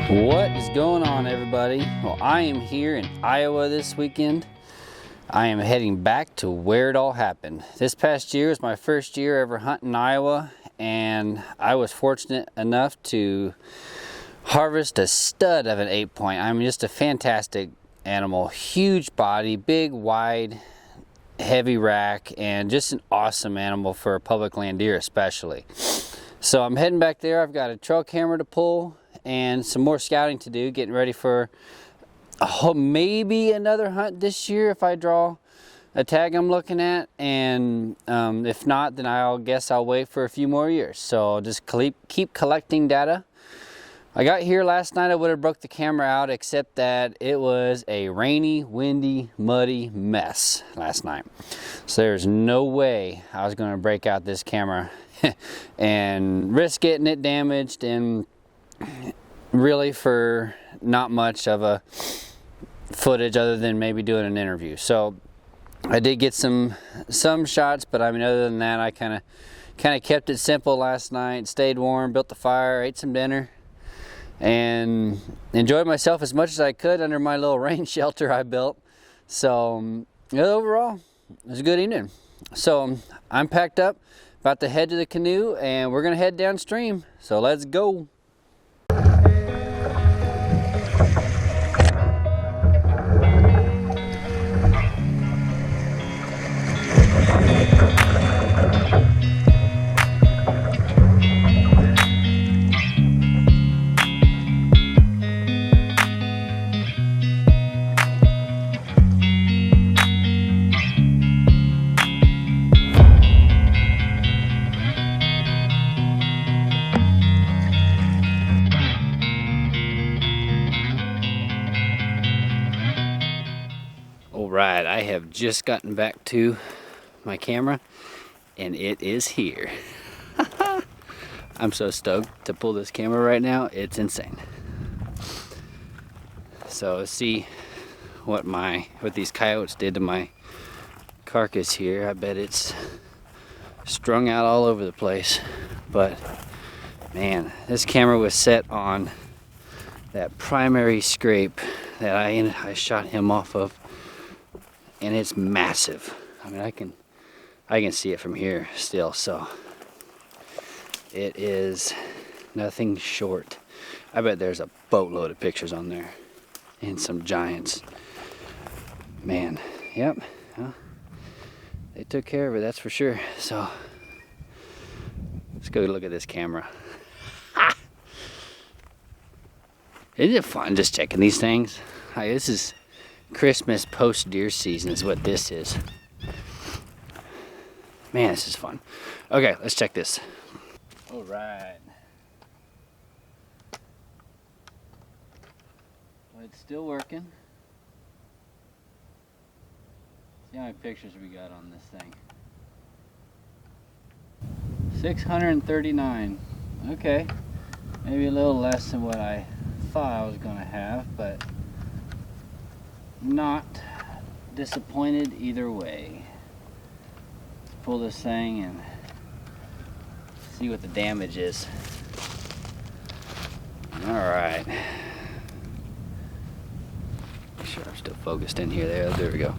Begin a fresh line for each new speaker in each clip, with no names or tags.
What is going on, everybody? Well, I am here in Iowa this weekend. I am heading back to where it all happened. This past year was my first year ever hunting Iowa, and I was fortunate enough to harvest a stud of an 8-point. I mean, just a fantastic animal. Huge body, big, wide, heavy rack, and just an awesome animal for a public land deer especially. So I'm heading back there. I've got a trail camera to pull and some more scouting to do, getting ready for maybe another hunt this year if I draw a tag I'm looking at, and if not, then I'll guess I'll wait for a few more years. So I'll just keep collecting data. I got here last night. I would have broke the camera out, except that it was a rainy, windy, muddy mess last night. So there's no way I was going to break out this camera and risk getting it damaged, and really for not much of a footage other than maybe doing an interview. So I did get some shots, but I mean, other than that, I kind of kept it simple last night. Stayed warm, built the fire, ate some dinner, and enjoyed myself as much as I could under my little rain shelter I built. So overall, it was a good evening. So I'm packed up, about to head to the canoe, and we're gonna head downstream. So let's go. Alright, I have just gotten back to my camera and it is here. I'm so stoked to pull this camera right now, it's insane. So let's see what these coyotes did to my carcass here. I bet it's strung out all over the place, but man, this camera was set on that primary scrape that I shot him off of, and it's massive. I mean, I can see it from here still, so it is nothing short. I bet there's a boatload of pictures on there and some giants. Man, yep, well, they took care of it, that's for sure. So let's go look at this camera. Isn't it fun just checking these things? Hi, this is Christmas post deer season is what this is. Man, this is fun. Okay, let's check this. All right. Well, it's still working. See how many pictures we got on this thing. 639. Okay. Maybe a little less than what I thought I was gonna have, but not disappointed either way. Let's pull this thing and see what the damage is. Alright. Make sure I'm still focused in here. There we go.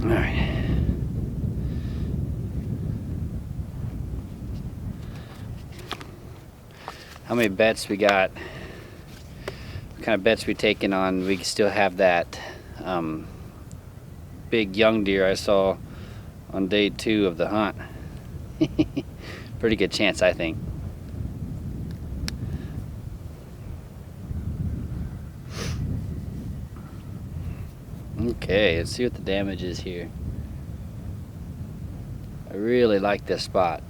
Alright. How many bets we got? What kind of bets we taking on we still have that big young deer I saw on day 2 of the hunt? Pretty good chance, I think. Okay, let's see what the damage is here. I really like this spot.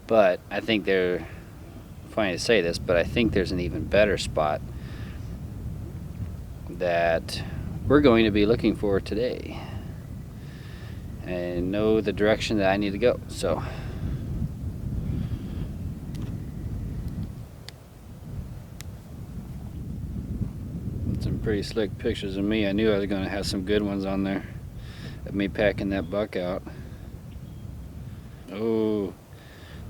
But I think funny to say this, but I think there's an even better spot that we're going to be looking for today. And know the direction that I need to go. So some pretty slick pictures of me. I knew I was going to have some good ones on there of me packing that buck out. Oh,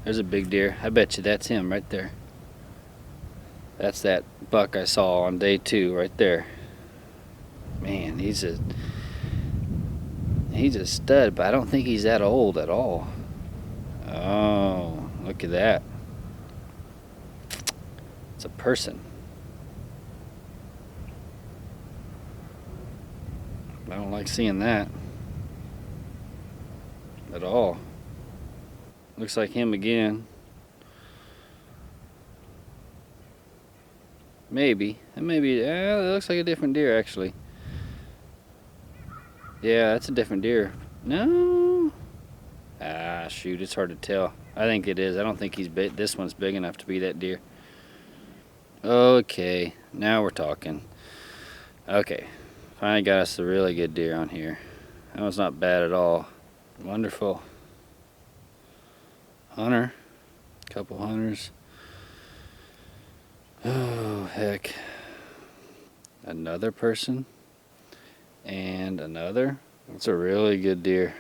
there's a big deer. I bet you that's him right there. That's that buck I saw on day 2 right there. Man, he's a stud, but I don't think he's that old at all. Oh, look at that. It's a person. I don't like seeing that at all. Looks like him again. Maybe. It looks like a different deer actually. Yeah, that's a different deer. No. Ah, shoot, it's hard to tell. I think it is. I don't think he's big. This one's big enough to be that deer. Okay, now we're talking. Okay, finally got us a really good deer on here. That was not bad at all. Wonderful. Hunter. Couple hunters. Oh, heck. Another person. And another. That's a really good deer.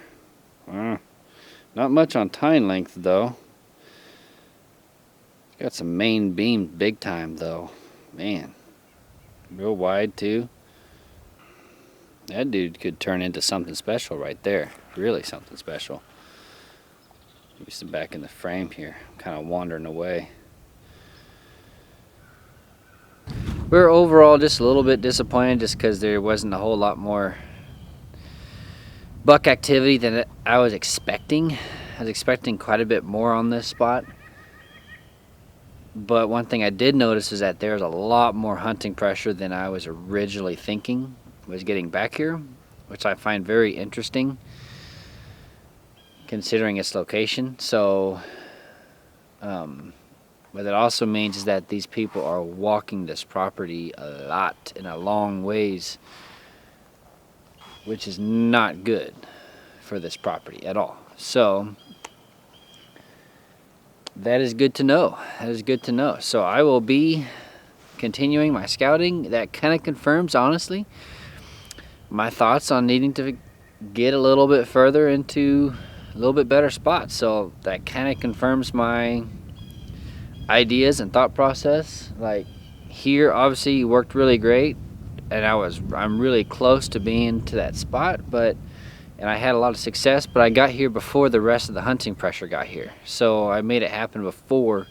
Not much on tine length though. Got some main beams big time though. Man. Real wide too. That dude could turn into something special right there. Really something special. Maybe some back in the frame here. I'm kind of wandering away. We're overall just a little bit disappointed just because there wasn't a whole lot more buck activity than I was expecting. I was expecting quite a bit more on this spot. But one thing I did notice is that there's a lot more hunting pressure than I was originally thinking was getting back here, which I find very interesting considering its location. So what it also means is that these people are walking this property a lot in a long ways, which is not good for this property at all. So that is good to know. That is good to know. So I will be continuing my scouting. That kind of confirms, honestly, my thoughts on needing to get a little bit further into a little bit better spots. So that kind of confirms my ideas and thought process. Like here, obviously, worked really great, and I'm really close to being to that spot, and I had a lot of success, but I got here before the rest of the hunting pressure got here. So I made it happen before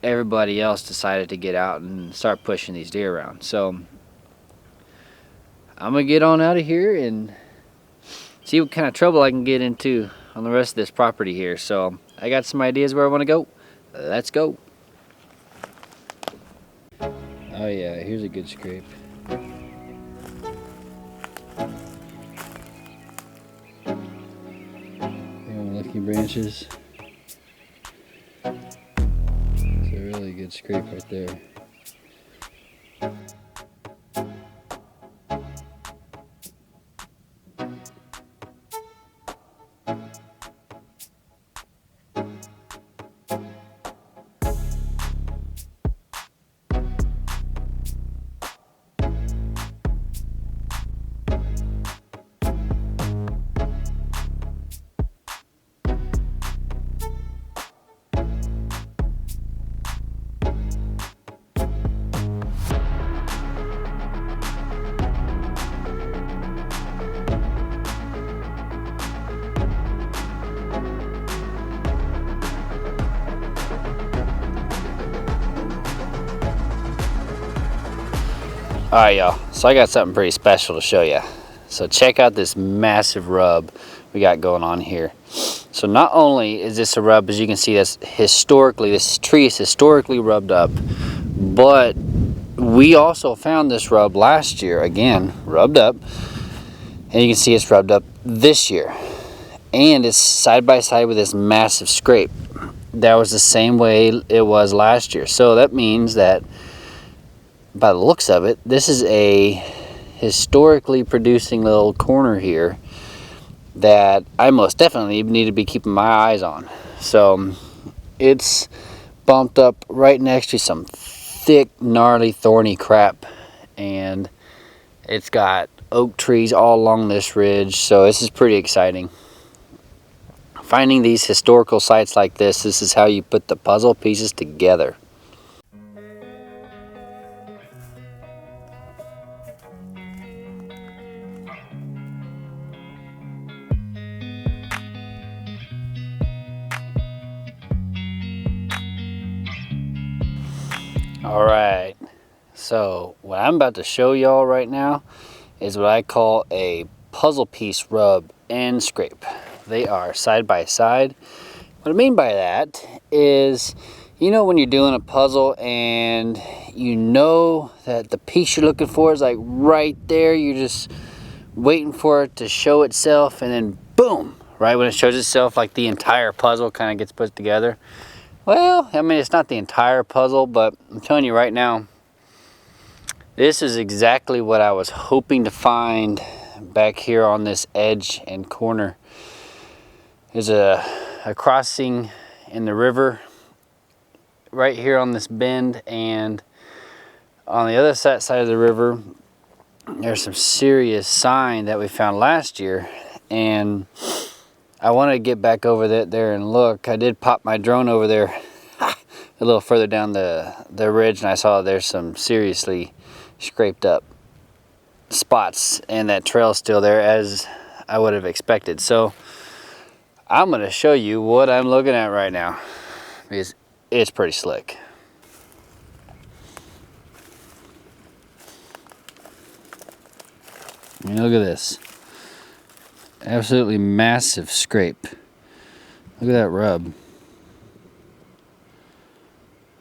everybody else decided to get out and start pushing these deer around. So I'm gonna get on out of here and see what kind of trouble I can get into on the rest of this property here. So I got some ideas where I want to go. Let's go. Oh yeah, here's a good scrape. Lucky branches. It's a really good scrape right there. Alright y'all, so I got something pretty special to show you. So check out this massive rub we got going on here. So not only is this a rub, as you can see, this tree is historically rubbed up, but we also found this rub last year, again, rubbed up, And you can see it's rubbed up this year. And it's side by side with this massive scrape. That was the same way it was last year. So that means that, by the looks of it, this is a historically producing little corner here that I most definitely need to be keeping my eyes on. So it's bumped up right next to some thick, gnarly, thorny crap, and it's got oak trees all along this ridge, so this is pretty exciting. Finding these historical sites like this is how you put the puzzle pieces together. Alright, so what I'm about to show y'all right now is what I call a puzzle piece rub and scrape. They are side by side. What I mean by that is, you know when you're doing a puzzle and you know that the piece you're looking for is like right there, you're just waiting for it to show itself, and then boom, right when it shows itself, like the entire puzzle kind of gets put together. Well, I mean, it's not the entire puzzle, but I'm telling you right now, this is exactly what I was hoping to find back here on this edge and corner. There's a crossing in the river right here on this bend, and on the other side of the river, there's some serious sign that we found last year, and I wanted to get back over there and look. I did pop my drone over there a little further down the ridge, and I saw there's some seriously scraped up spots, and that trail's still there as I would have expected. So I'm going to show you what I'm looking at right now, because it's pretty slick. I mean, look at this. Absolutely massive scrape. Look at that rub.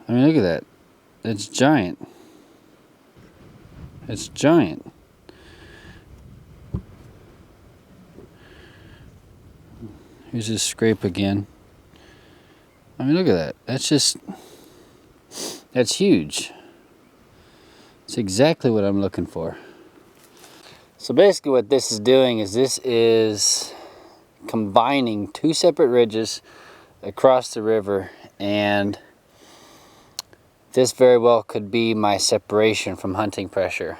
I mean, look at that. It's giant. It's giant. Here's this scrape again. I mean, look at that. That's huge. It's exactly what I'm looking for. So basically what this is doing is this is combining two separate ridges across the river, and this very well could be my separation from hunting pressure.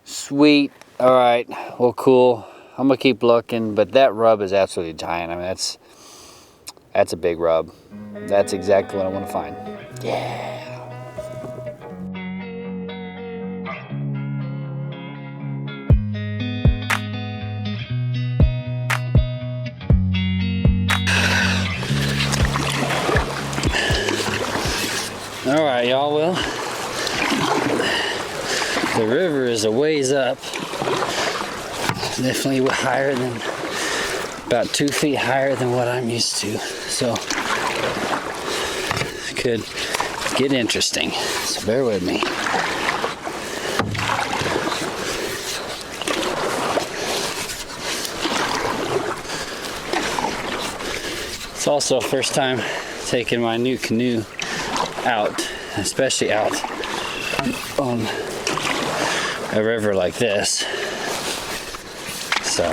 Sweet. All right, well, cool. I'm gonna keep looking, but that rub is absolutely giant. I mean, that's a big rub. That's exactly what I want to find. Yeah. All right, y'all. Well, the river is a ways up. Definitely higher than, about 2 feet higher than what I'm used to. So it could get interesting. So bear with me. It's also first time taking my new canoe out, especially out on a river like this. So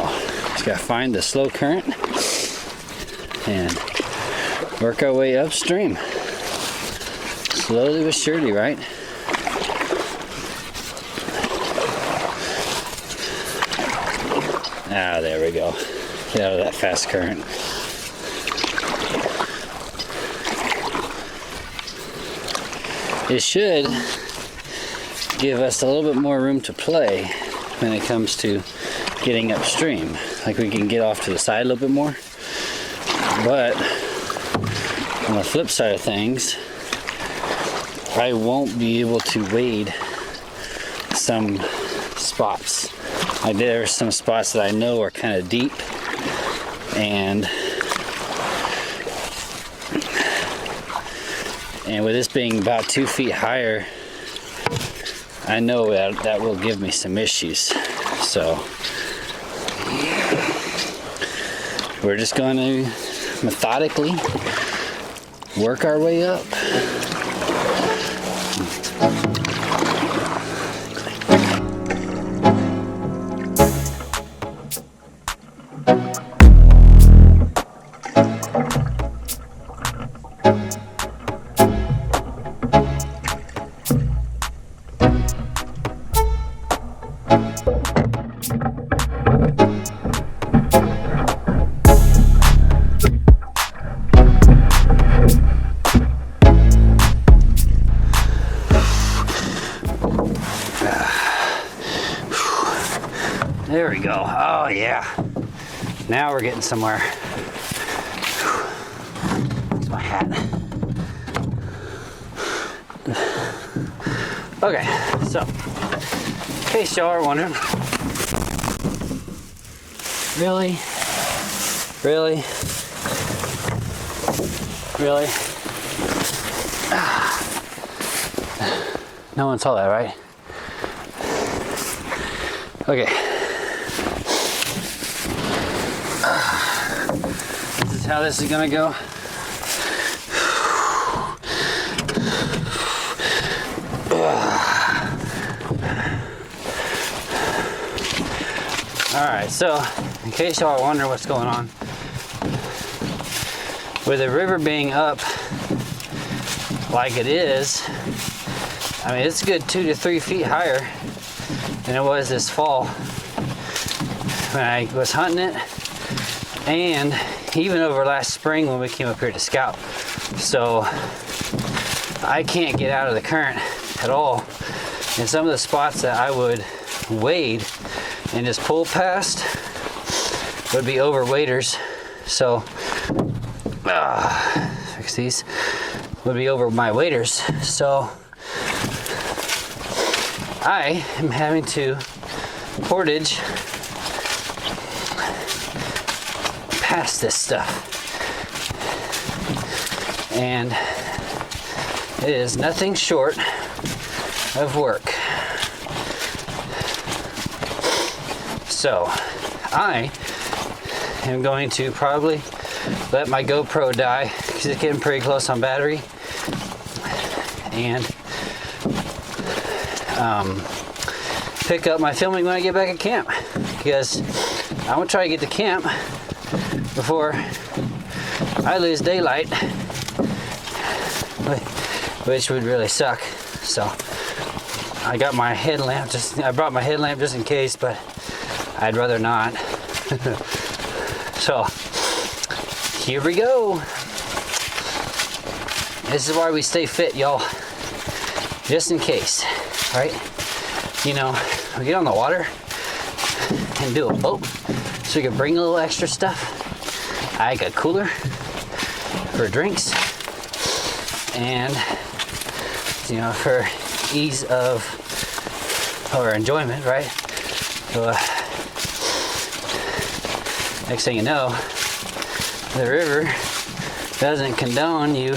just gotta find the slow current and work our way upstream. Slowly but surely, right? Ah, there we go. Get out of that fast current. It should give us a little bit more room to play when it comes to getting upstream. Like we can get off to the side a little bit more. But on the flip side of things, I won't be able to wade some spots. Like there are some spots that I know are kind of deep, and with this being about 2 feet higher, I know that will give me some issues. So we're just going to methodically work our way up. There we go. Oh yeah. Now we're getting somewhere. Where's my hat? Okay, so in case y'all are wondering, really? No one saw that, right? Okay. This is how this is gonna go. Alright, so in case y'all are wondering what's going on, with the river being up like it is, I mean, it's a good 2 to 3 feet higher than it was this fall when I was hunting it, and even over last spring when we came up here to scout. So I can't get out of the current at all. And some of the spots that I would wade and just pull past would be over waders. So fix these, would be over my waders. So I am having to portage past this stuff, and it is nothing short of work. So I am going to probably let my GoPro die because it's getting pretty close on battery, and pick up my filming when I get back at camp, because I want to try to get to camp before I lose daylight, which would really suck. So I got my headlamp, I brought my headlamp just in case, but I'd rather not. So here we go. This is why we stay fit, y'all, just in case, right? You know, we get on the water and do a boat so we can bring a little extra stuff. I got a cooler for drinks, and you know, for ease of or enjoyment, right? So next thing you know, the river doesn't condone you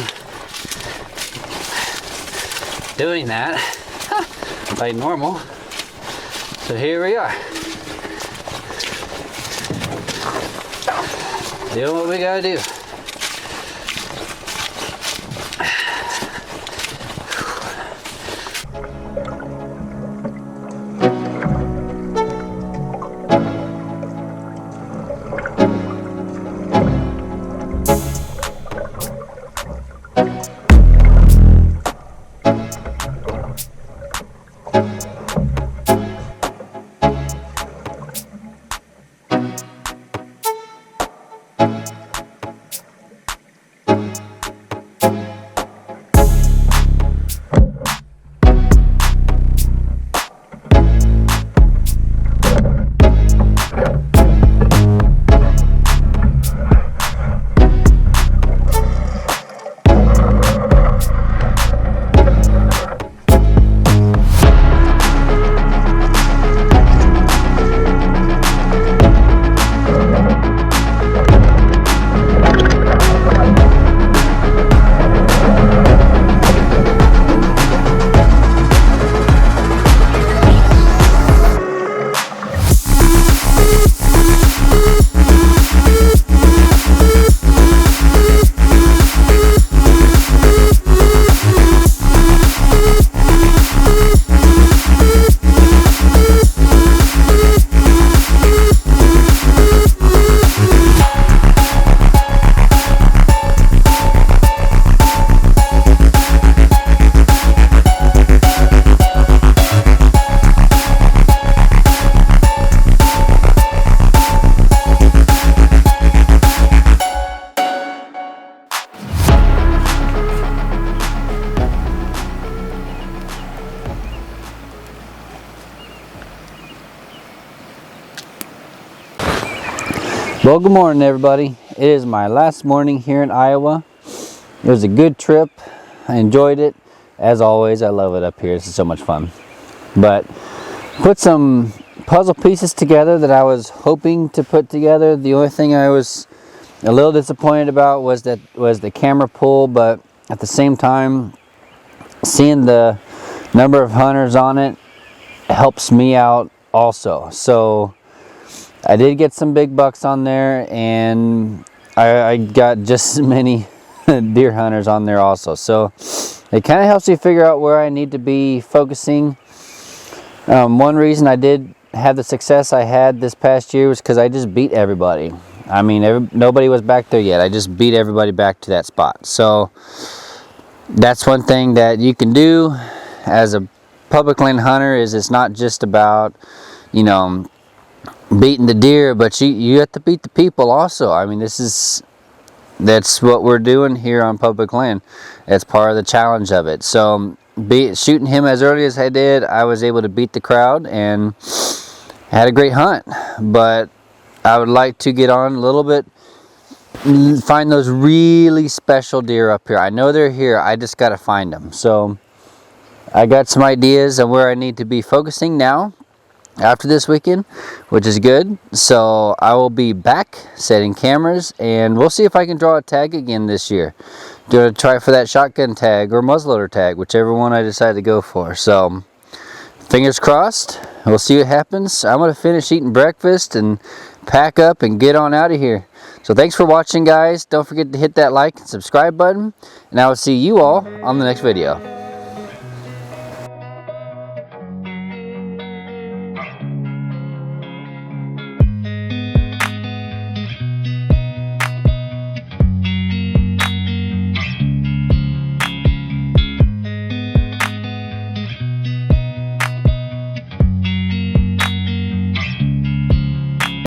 doing that like normal. So here we are, doing what we gotta do. Well, good morning everybody. It is my last morning here in Iowa. It was a good trip. I enjoyed it. As always, I love it up here. This is so much fun. But put some puzzle pieces together that I was hoping to put together. The only thing I was a little disappointed about was the camera pull, but at the same time, seeing the number of hunters on it helps me out also. So I did get some big bucks on there, and I got just as many deer hunters on there also. So it kind of helps me figure out where I need to be focusing. One reason I did have the success I had this past year was because I just beat everybody. I mean, nobody was back there yet. I just beat everybody back to that spot. So that's one thing that you can do as a public land hunter, is it's not just about, you know, beating the deer, but you have to beat the people also. I mean, that's what we're doing here on public land. It's part of the challenge of it. So shooting him as early as I did, I was able to beat the crowd and had a great hunt. But I would like to get on a little bit, find those really special deer up here. I know they're here, I just got to find them. So I got some ideas on where I need to be focusing now after this weekend, which is good. So I will be back setting cameras, and we'll see if I can draw a tag again this year. Gonna try for that shotgun tag or muzzleloader tag, whichever one I decide to go for. So fingers crossed, we'll see what happens. I'm gonna finish eating breakfast and pack up and get on out of here. So thanks for watching, guys. Don't forget to hit that like and subscribe button, and I will see you all on the next video.